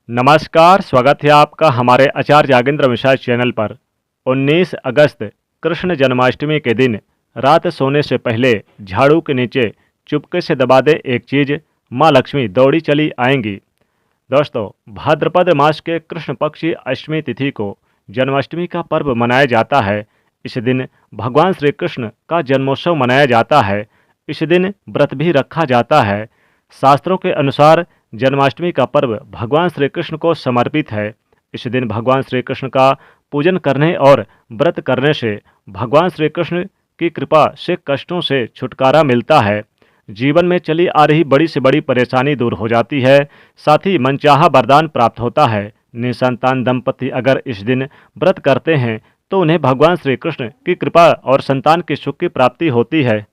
नमस्कार, स्वागत है आपका हमारे आचार्य यागेंद्र मिश्रा चैनल पर। 19 अगस्त कृष्ण जन्माष्टमी के दिन रात सोने से पहले झाड़ू के नीचे चुपके से दबा दे एक चीज़, माँ लक्ष्मी दौड़ी चली आएंगी। दोस्तों, भाद्रपद मास के कृष्ण पक्ष की अष्टमी तिथि को जन्माष्टमी का पर्व मनाया जाता है। इस दिन भगवान श्री कृष्ण का जन्मोत्सव मनाया जाता है। इस दिन व्रत भी रखा जाता है। शास्त्रों के अनुसार जन्माष्टमी का पर्व भगवान श्री कृष्ण को समर्पित है। इस दिन भगवान श्री कृष्ण का पूजन करने और व्रत करने से भगवान श्री कृष्ण की कृपा से कष्टों से छुटकारा मिलता है। जीवन में चली आ रही बड़ी से बड़ी परेशानी दूर हो जाती है। साथ ही मनचाहा वरदान प्राप्त होता है। निसंतान दंपति अगर इस दिन व्रत करते हैं तो उन्हें भगवान श्री कृष्ण की कृपा और संतान के सुख की प्राप्ति होती है।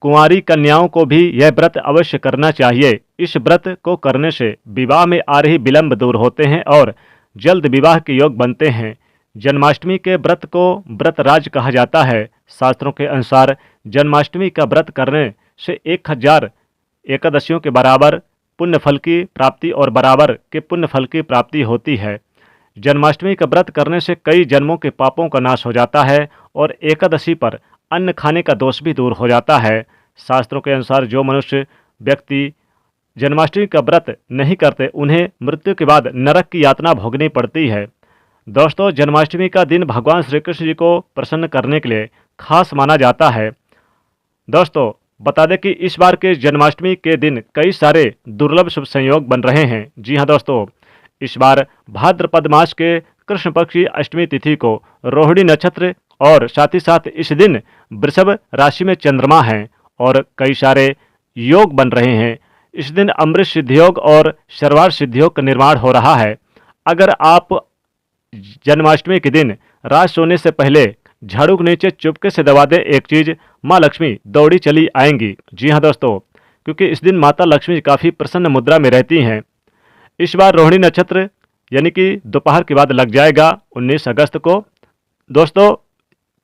कुंवारी कन्याओं को भी यह व्रत अवश्य करना चाहिए। इस व्रत को करने से विवाह में आ रही विलंब दूर होते हैं और जल्द विवाह के योग बनते हैं। जन्माष्टमी के व्रत को व्रतराज कहा जाता है। शास्त्रों के अनुसार जन्माष्टमी का व्रत करने से 1000 एकादशियों के बराबर पुण्य फल की प्राप्ति और बराबर के पुण्य फल की प्राप्ति होती है। जन्माष्टमी का व्रत करने से कई जन्मों के पापों का नाश हो जाता है और एकादशी पर अन्न खाने का दोष भी दूर हो जाता है। शास्त्रों के अनुसार जो मनुष्य व्यक्ति जन्माष्टमी का व्रत नहीं करते उन्हें मृत्यु के बाद नरक की यातना भोगनी पड़ती है। दोस्तों, जन्माष्टमी का दिन भगवान श्री कृष्ण जी को प्रसन्न करने के लिए खास माना जाता है। दोस्तों, बता दें कि इस बार के जन्माष्टमी के दिन कई सारे दुर्लभ शुभ संयोग बन रहे हैं। जी हाँ दोस्तों, इस बार भाद्रपद मास के कृष्ण पक्ष की अष्टमी तिथि को रोहिणी नक्षत्र और साथ ही साथ इस दिन वृषभ राशि में चंद्रमा हैं और कई सारे योग बन रहे हैं। इस दिन अमृत सिद्धि योग और सर्वार्थ सिद्धि योग का निर्माण हो रहा है। अगर आप जन्माष्टमी के दिन रात सोने से पहले झाड़ू के नीचे चुपके से दबा दे एक चीज, माँ लक्ष्मी दौड़ी चली आएंगी। जी हाँ दोस्तों, क्योंकि इस दिन माता लक्ष्मी काफ़ी प्रसन्न मुद्रा में रहती हैं। इस बार रोहिणी नक्षत्र यानी कि दोपहर के बाद लग जाएगा 19 अगस्त को। दोस्तों,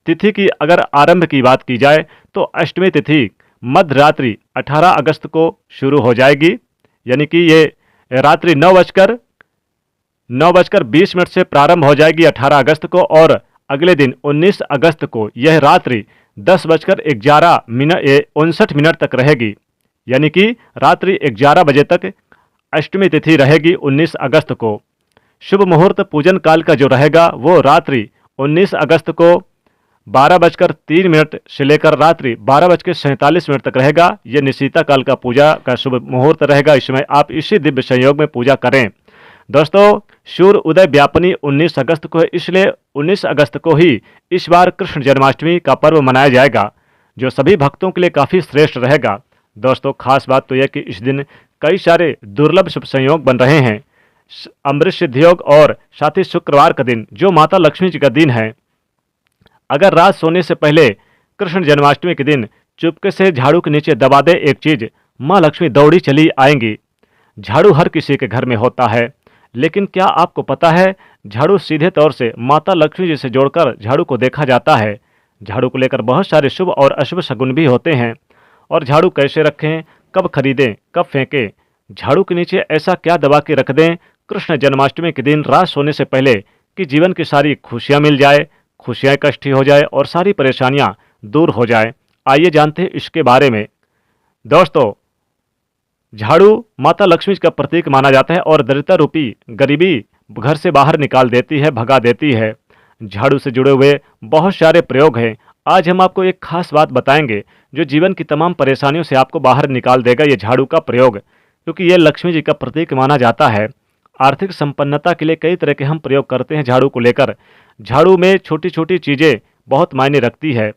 तिथि की अगर आरंभ की बात की जाए तो अष्टमी तिथि मध्य रात्रि 18 अगस्त को शुरू हो जाएगी, यानी कि ये रात्रि 9:20 से प्रारंभ हो जाएगी 18 अगस्त को और अगले दिन 19 अगस्त को यह रात्रि 10:59 तक रहेगी, यानी कि रात्रि 11 बजे तक अष्टमी तिथि रहेगी 19 अगस्त को। शुभ मुहूर्त पूजन काल का जो रहेगा वो रात्रि 19 अगस्त को 12:03 से लेकर रात्रि 12:47 तक रहेगा। ये निशिता काल का पूजा का शुभ मुहूर्त रहेगा। इसमें आप इसी दिव्य संयोग में पूजा करें। दोस्तों, सूर्य उदय व्यापनी 19 अगस्त को है, इसलिए 19 अगस्त को ही इस बार कृष्ण जन्माष्टमी का पर्व मनाया जाएगा, जो सभी भक्तों के लिए काफ़ी श्रेष्ठ रहेगा। दोस्तों, खास बात तो यह कि इस दिन कई सारे दुर्लभ शुभ संयोग बन रहे हैं। अमृत सिद्धि योग और साथ ही शुक्रवार का दिन जो माता लक्ष्मी जी का दिन है। अगर रात सोने से पहले कृष्ण जन्माष्टमी के दिन चुपके से झाड़ू के नीचे दबा दे एक चीज, माँ लक्ष्मी दौड़ी चली आएंगी। झाड़ू हर किसी के घर में होता है, लेकिन क्या आपको पता है झाड़ू सीधे तौर से माता लक्ष्मी जी से जोड़कर झाड़ू को देखा जाता है। झाड़ू को लेकर बहुत सारे शुभ और अशुभ शगुन भी होते हैं। और झाड़ू कैसे रखें, कब खरीदें, कब फेंकें, झाड़ू के नीचे ऐसा क्या दबा के रख दें कृष्ण जन्माष्टमी के दिन रात सोने से पहले कि जीवन की सारी खुशियाँ मिल जाए, खुशियाँ इकट्ठी हो जाए और सारी परेशानियाँ दूर हो जाए। आइए जानते हैं इसके बारे में। दोस्तों, झाड़ू माता लक्ष्मी का प्रतीक माना जाता है और दरिद्रता रूपी गरीबी घर से बाहर निकाल देती है, भगा देती है। झाड़ू से जुड़े हुए बहुत सारे प्रयोग हैं। आज हम आपको एक खास बात बताएंगे जो जीवन की तमाम परेशानियों से आपको बाहर निकाल देगा, ये झाड़ू का प्रयोग, क्योंकि ये लक्ष्मी जी का प्रतीक माना जाता है। आर्थिक संपन्नता के लिए कई तरह के हम प्रयोग करते हैं झाड़ू को लेकर। झाड़ू में छोटी छोटी चीज़ें बहुत मायने रखती है।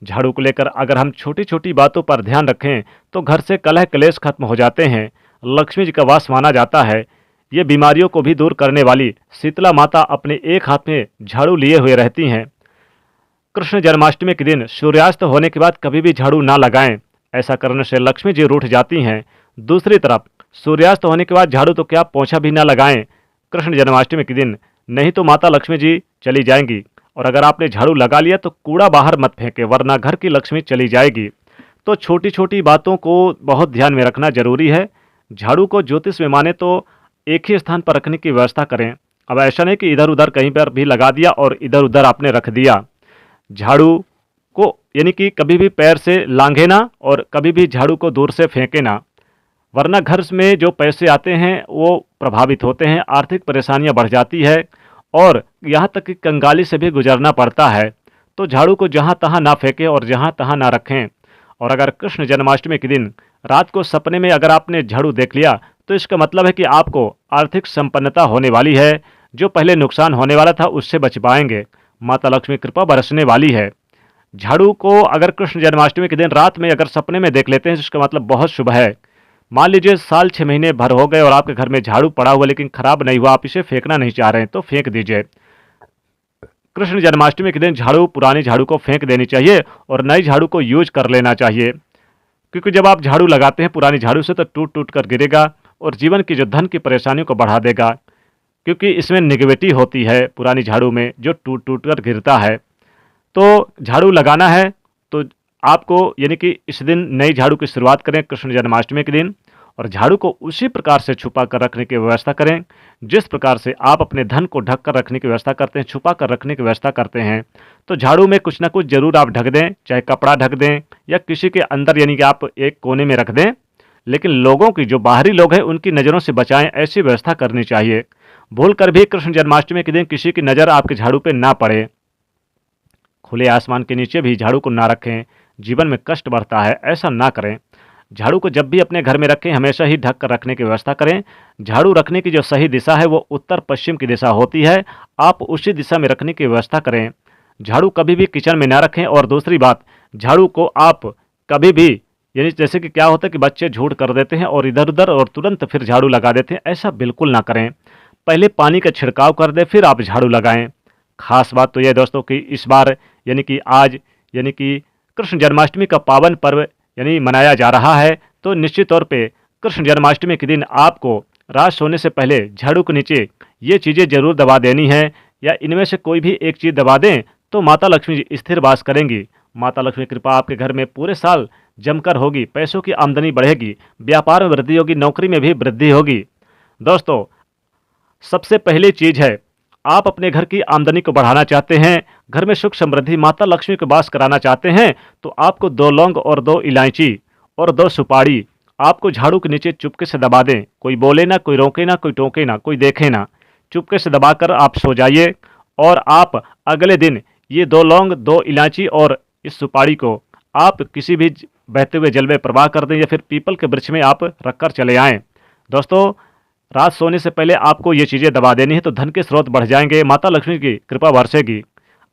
झाड़ू को लेकर अगर हम छोटी छोटी बातों पर ध्यान रखें तो घर से कलह क्लेश खत्म हो जाते हैं। लक्ष्मी जी का वास माना जाता है। ये बीमारियों को भी दूर करने वाली शीतला माता अपने एक हाथ में झाड़ू लिए हुए रहती हैं। कृष्ण जन्माष्टमी के दिन सूर्यास्त होने के बाद कभी भी झाड़ू ना लगाएं, ऐसा करने से लक्ष्मी जी रूठ जाती हैं। दूसरी तरफ सूर्यास्त होने के बाद झाड़ू तो क्या पोंछा भी ना लगाएं कृष्ण जन्माष्टमी के दिन, नहीं तो माता लक्ष्मी जी चली जाएंगी। और अगर आपने झाड़ू लगा लिया तो कूड़ा बाहर मत फेंके, वरना घर की लक्ष्मी चली जाएगी। तो छोटी छोटी बातों को बहुत ध्यान में रखना जरूरी है। झाड़ू को ज्योतिष में माने तो एक ही स्थान पर रखने की व्यवस्था करें। अब ऐसा नहीं कि इधर उधर कहीं पर भी लगा दिया और इधर उधर आपने रख दिया। झाड़ू को यानी कि कभी भी पैर से लांघे ना और कभी भी झाड़ू को दूर से फेंके ना, वरना घर में जो पैसे आते हैं वो प्रभावित होते हैं, आर्थिक परेशानियां बढ़ जाती है और यहाँ तक कि कंगाली से भी गुजरना पड़ता है। तो झाड़ू को जहाँ तहाँ ना फेंकें और जहाँ तहाँ ना रखें। और अगर कृष्ण जन्माष्टमी के दिन रात को सपने में अगर आपने झाड़ू देख लिया तो इसका मतलब है कि आपको आर्थिक संपन्नता होने वाली है, जो पहले नुकसान होने वाला था उससे बच पाएंगे, माता लक्ष्मी कृपा बरसने वाली है। झाड़ू को अगर कृष्ण जन्माष्टमी के दिन रात में अगर सपने में देख लेते हैं तो इसका मतलब बहुत शुभ है। मान लीजिए साल 6 महीने भर हो गए और आपके घर में झाड़ू पड़ा हुआ लेकिन खराब नहीं हुआ, आप इसे फेंकना नहीं चाह रहे हैं तो फेंक दीजिए। कृष्ण जन्माष्टमी के दिन झाड़ू, पुरानी झाड़ू को फेंक देनी चाहिए और नई झाड़ू को यूज कर लेना चाहिए, क्योंकि जब आप झाड़ू लगाते हैं पुरानी झाड़ू से तो टूट टूट कर गिरेगा और जीवन की जो धन की परेशानियों को बढ़ा देगा, क्योंकि इसमें निगेटिविटी होती है पुरानी झाड़ू में जो टूट टूट कर गिरता है। तो झाड़ू लगाना है तो आपको यानी कि इस दिन नई झाड़ू की शुरुआत करें कृष्ण जन्माष्टमी के दिन, और झाड़ू को उसी प्रकार से छुपा कर रखने की व्यवस्था करें जिस प्रकार से आप अपने धन को ढक कर रखने की व्यवस्था करते हैं, छुपा कर रखने की व्यवस्था करते हैं। तो झाड़ू में कुछ ना कुछ जरूर आप ढक दें, चाहे कपड़ा ढक दें या किसी के अंदर यानी कि आप एक कोने में रख दें, लेकिन लोगों की जो बाहरी लोग हैं उनकी नज़रों से बचाएं, ऐसी व्यवस्था करनी चाहिए। भूल कर भी कृष्ण जन्माष्टमी के दिन किसी की नज़र आपके झाड़ू पे ना पड़े। खुले आसमान के नीचे भी झाड़ू को ना रखें, जीवन में कष्ट बढ़ता है, ऐसा ना करें। झाड़ू को जब भी अपने घर में रखें हमेशा ही ढक कर रखने की व्यवस्था करें। झाड़ू रखने की जो सही दिशा है वो उत्तर पश्चिम की दिशा होती है, आप उसी दिशा में रखने की व्यवस्था करें। झाड़ू कभी भी किचन में ना रखें। और दूसरी बात, झाड़ू को आप कभी भी यानी जैसे कि क्या होता है कि बच्चे झूठ कर देते हैं और इधर उधर और तुरंत फिर झाड़ू लगा देते हैं, ऐसा बिल्कुल ना करें। पहले पानी का छिड़काव कर दें फिर आप झाड़ू लगाएं। खास बात तो यह दोस्तों कि इस बार यानी कि आज यानी कि कृष्ण जन्माष्टमी का पावन पर्व यानी मनाया जा रहा है, तो निश्चित तौर पे कृष्ण जन्माष्टमी के दिन आपको रात सोने से पहले झाड़ू के नीचे ये चीज़ें जरूर दबा देनी है, या इनमें से कोई भी एक चीज़ दबा दें तो माता लक्ष्मी जी स्थिर वास करेंगी। माता लक्ष्मी कृपा आपके घर में पूरे साल जमकर होगी, पैसों की आमदनी बढ़ेगी, व्यापार में वृद्धि होगी, नौकरी में भी वृद्धि होगी। दोस्तों, सबसे पहली चीज़ है, आप अपने घर की आमदनी को बढ़ाना चाहते हैं, घर में सुख समृद्धि माता लक्ष्मी को वास कराना चाहते हैं, तो आपको 2 लौंग और 2 इलायची और 2 सुपारी आपको झाड़ू के नीचे चुपके से दबा दें। कोई बोले ना, कोई रोके ना, कोई टोके ना, कोई देखे ना, चुपके से दबाकर आप सो जाइए। और आप अगले दिन ये 2 लौंग, 2 इलायची और इस सुपारी को आप किसी भी बहते हुए जल में प्रवाह कर दें या फिर पीपल के वृक्ष में आप रखकर चले आएँ। दोस्तों, रात सोने से पहले आपको ये चीज़ें दबा देनी है तो धन के स्रोत बढ़ जाएंगे, माता लक्ष्मी की कृपा बरसेगी।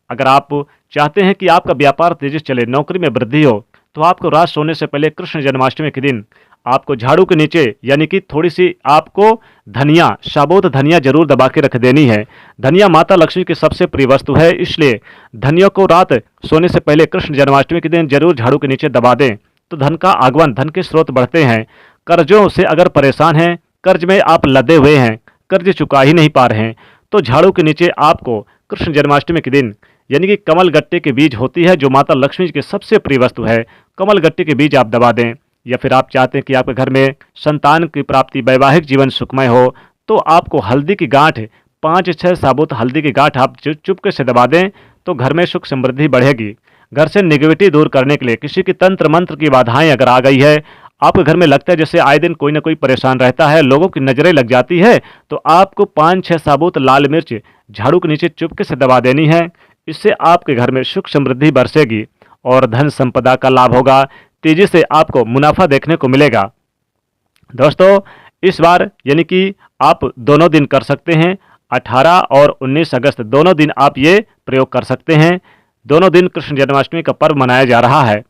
अगर आप चाहते हैं कि आपका व्यापार तेजी से चले, नौकरी में वृद्धि हो, तो आपको रात सोने से पहले कृष्ण जन्माष्टमी के दिन आपको झाड़ू के नीचे यानी कि थोड़ी सी आपको धनिया, साबुत धनिया जरूर दबा के रख देनी है। धनिया माता लक्ष्मी की सबसे प्रिय वस्तु है, इसलिए धनिया को रात सोने से पहले कृष्ण जन्माष्टमी के दिन जरूर झाड़ू के नीचे दबा दें, तो धन का आगमन, धन के स्रोत बढ़ते हैं। कर्जों से अगर परेशान हैं, कर्ज में आप लदे हुए हैं, कर्ज चुका ही नहीं पा रहे हैं, तो झाड़ू के नीचे आपको कृष्ण जन्माष्टमी के दिन यानी कि कमल गट्टे के बीज होती है जो माता लक्ष्मी की सबसे प्रिय वस्तु है, कमल गट्टे के बीज आप दबा दें। या फिर आप चाहते हैं कि आपके घर में संतान की प्राप्ति, वैवाहिक जीवन सुखमय हो, तो आपको हल्दी की गांठ, 5-6 साबुत हल्दी की गांठ आप चुपके से दबा दें, तो घर में सुख समृद्धि बढ़ेगी। घर से निगेटिविटी दूर करने के लिए किसी की तंत्र मंत्र की बाधाएं अगर आ गई है, आपके घर में लगता है जैसे आए दिन कोई ना कोई परेशान रहता है, लोगों की नजरें लग जाती है, तो आपको 5-6 साबुत लाल मिर्च झाड़ू के नीचे चुपके से दबा देनी है। इससे आपके घर में सुख समृद्धि बरसेगी और धन संपदा का लाभ होगा, तेजी से आपको मुनाफा देखने को मिलेगा। दोस्तों, इस बार यानी कि आप दोनों दिन कर सकते हैं, 18 और 19 अगस्त दोनों दिन आप ये प्रयोग कर सकते हैं। दोनों दिन कृष्ण जन्माष्टमी का पर्व मनाया जा रहा है।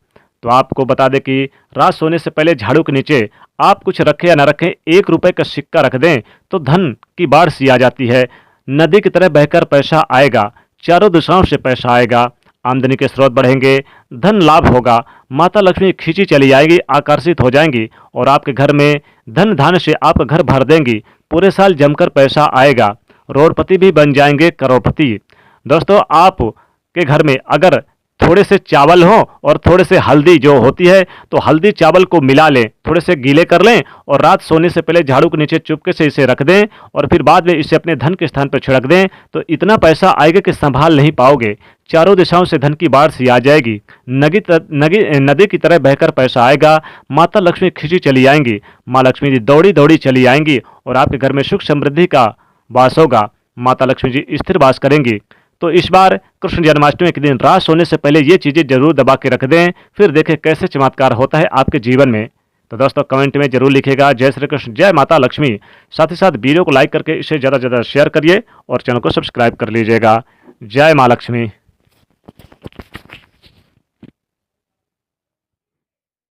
तो आपको बता दें कि रात सोने से पहले झाड़ू के नीचे आप कुछ रखें या ना रखें, 1 रुपए का सिक्का रख दें तो धन की बाढ़ सी आ जाती है, नदी की तरह बहकर पैसा आएगा, चारों दिशाओं से पैसा आएगा, आमदनी के स्रोत बढ़ेंगे, धन लाभ होगा, माता लक्ष्मी खींची चली जाएगी, आकर्षित हो जाएंगी और आपके घर में धन धान्य से आपका घर भर देंगी, पूरे साल जमकर पैसा आएगा, करोड़पति भी बन जाएंगे, करोड़पति। दोस्तों, आप के घर में अगर थोड़े से चावल हो और थोड़े से हल्दी जो होती है, तो हल्दी चावल को मिला लें, थोड़े से गीले कर लें और रात सोने से पहले झाड़ू के नीचे चुपके से इसे रख दें और फिर बाद में इसे अपने धन के स्थान पर छिड़क दें। तो इतना पैसा आएगा कि संभाल नहीं पाओगे। चारों दिशाओं से धन की बाढ़ सी आ जाएगी। नदी की तरह बहकर पैसा आएगा। माता लक्ष्मी खिंची चली आएंगी। माँ लक्ष्मी जी दौड़ी दौड़ी चली आएंगी और आपके घर में सुख समृद्धि का वास होगा। माता लक्ष्मी जी स्थिर वास करेंगी। तो इस बार कृष्ण जन्माष्टमी के दिन रात सोने से पहले ये चीज़ें जरूर दबा के रख दें, फिर देखें कैसे चमत्कार होता है आपके जीवन में। तो दोस्तों कमेंट में जरूर लिखिएगा जय श्री कृष्ण, जय माता लक्ष्मी। साथ ही साथ वीडियो को लाइक करके इसे ज़्यादा से ज़्यादा शेयर करिए और चैनल को सब्सक्राइब कर लीजिएगा। जय माँ लक्ष्मी।